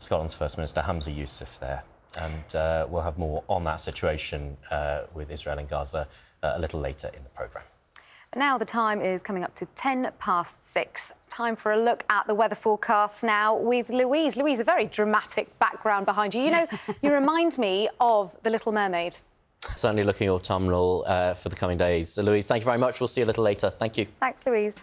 Scotland's First Minister Humza Yousaf there. And we'll have more on that situation with Israel and Gaza a little later in the programme. Now the time is coming up to 6:10. Time for a look at the weather forecast now with Louise. Louise, a very dramatic background behind you. You know, you remind me of The Little Mermaid. Certainly looking autumnal for the coming days. So, Louise, thank you very much. We'll see you a little later. Thank you. Thanks, Louise.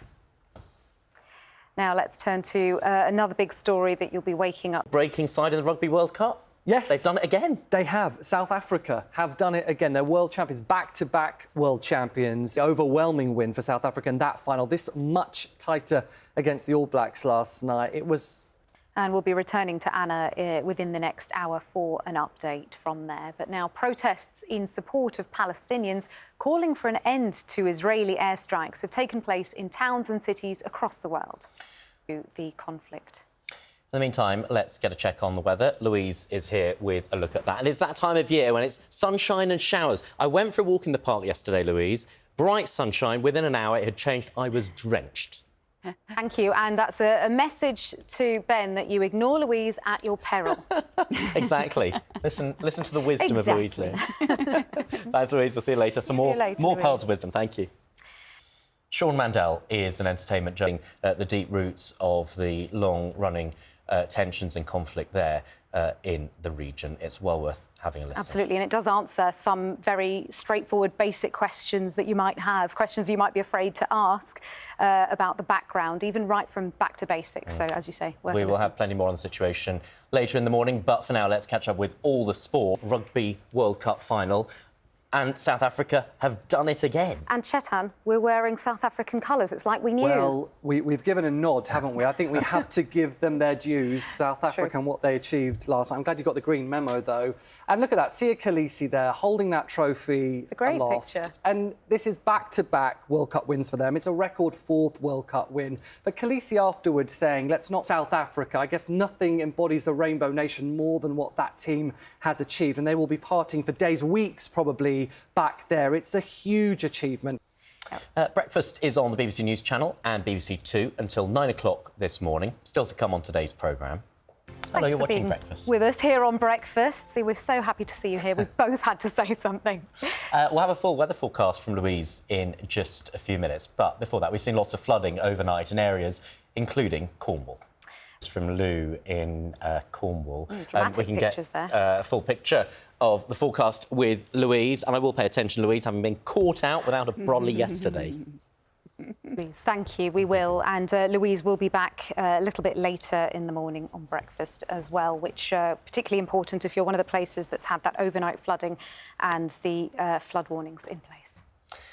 Now let's turn to another big story that you'll be waking up. Breaking side in the Rugby World Cup. Yes. They've done it again. They have. South Africa have done it again. They're world champions, back-to-back world champions. The overwhelming win for South Africa in that final. This much tighter against the All Blacks last night. It was... And we'll be returning to Anna within the next hour for an update from there. But now protests in support of Palestinians calling for an end to Israeli airstrikes have taken place in towns and cities across the world. The conflict. In the meantime, let's get a check on the weather. Louise is here with a look at that. And it's that time of year when it's sunshine and showers. I went for a walk in the park yesterday, Louise. Bright sunshine. Within an hour, it had changed. I was drenched. Thank you. And that's a message to Ben that you ignore Louise at your peril. Exactly. Listen to the wisdom of Louise Lee. Thanks, Louise. We'll see you later for more pearls of wisdom. Thank you. Shawn Mandel is an entertainment journalist at the deep roots of the long-running tensions and conflict there in the region. It's well worth having a listen. Absolutely, and it does answer some very straightforward, basic questions that you might have, questions you might be afraid to ask about the background, even right from back to basics. So, as you say, worth we will have plenty more on the situation later in the morning, but for now, let's catch up with all the sport. Rugby World Cup final. And South Africa have done it again. And Chetan, we're wearing South African colours. It's like we knew. Well, we've given a nod, haven't we? I think we have to give them their dues, South Africa, and what they achieved last night. I'm glad you got the green memo, though. And look at that, Siya Kolisi there, holding that trophy It's a great aloft. picture. And this is back-to-back World Cup wins for them. It's a record 4th World Cup win. But Kolisi afterwards saying, let's not South Africa. I guess nothing embodies the Rainbow Nation more than what that team has achieved. And they will be partying for days, weeks probably, back there. It's a huge achievement. Breakfast is on the BBC News channel and BBC Two until 9 o'clock this morning. Still to come on today's programme. Hello, you're watching Breakfast. With us here on Breakfast. See, we're so happy to see you here. We've both had to say something. We'll have a full weather forecast from Louise in just a few minutes. But before that, we've seen lots of flooding overnight in areas including Cornwall. It's from Lou in Cornwall. Dramatic we can pictures get there. A full picture of the forecast with Louise. And I will pay attention, Louise, having been caught out without a brolly yesterday. Louise, thank you. We will. And Louise will be back a little bit later in the morning on Breakfast as well, which particularly important if you're one of the places that's had that overnight flooding and the flood warnings in place.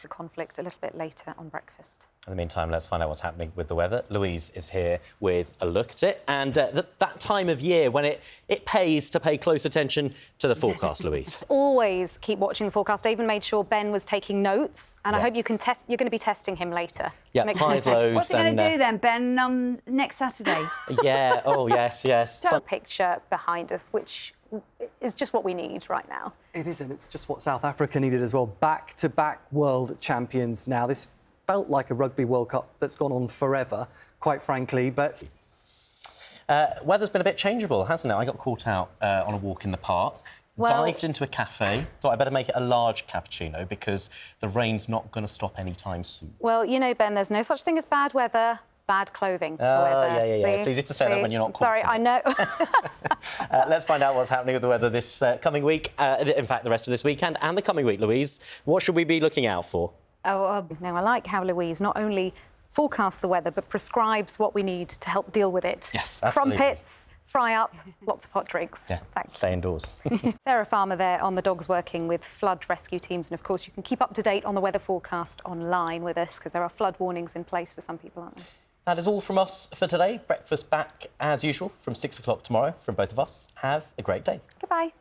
The conflict a little bit later on Breakfast. In the meantime, let's find out what's happening with the weather. Louise is here with a look at it. And that time of year when it pays to pay close attention to the forecast, Louise. Always keep watching the forecast. I even made sure Ben was taking notes. And I hope you can test. You're going to be testing him later. Yeah, highs, lows. What's he going to do then, Ben, next Saturday? Yeah, oh, yes. Some picture behind us, which is just what we need right now. It is, and it's just what South Africa needed as well. Back-to-back world champions now. This felt like a Rugby World Cup that's gone on forever, quite frankly, but... Weather's been a bit changeable, hasn't it? I got caught out on a walk in the park, dived into a cafe, thought I'd better make it a large cappuccino because the rain's not going to stop anytime soon. Well, you know, Ben, there's no such thing as bad weather, bad clothing. Yeah. It's easy to say that when you're not caught. Sorry, I know. Let's find out what's happening with the weather this coming week, in fact, the rest of this weekend and the coming week, Louise. What should we be looking out for? Now, I like how Louise not only forecasts the weather, but prescribes what we need to help deal with it. Yes, absolutely. Crumpets, fry up, lots of hot drinks. Yeah, thanks. Stay indoors. Sarah Farmer there on the Dogs Working with flood rescue teams. And, of course, you can keep up to date on the weather forecast online with us because there are flood warnings in place for some people, aren't there? That is all from us for today. Breakfast back, as usual, from 6 o'clock tomorrow from both of us. Have a great day. Goodbye.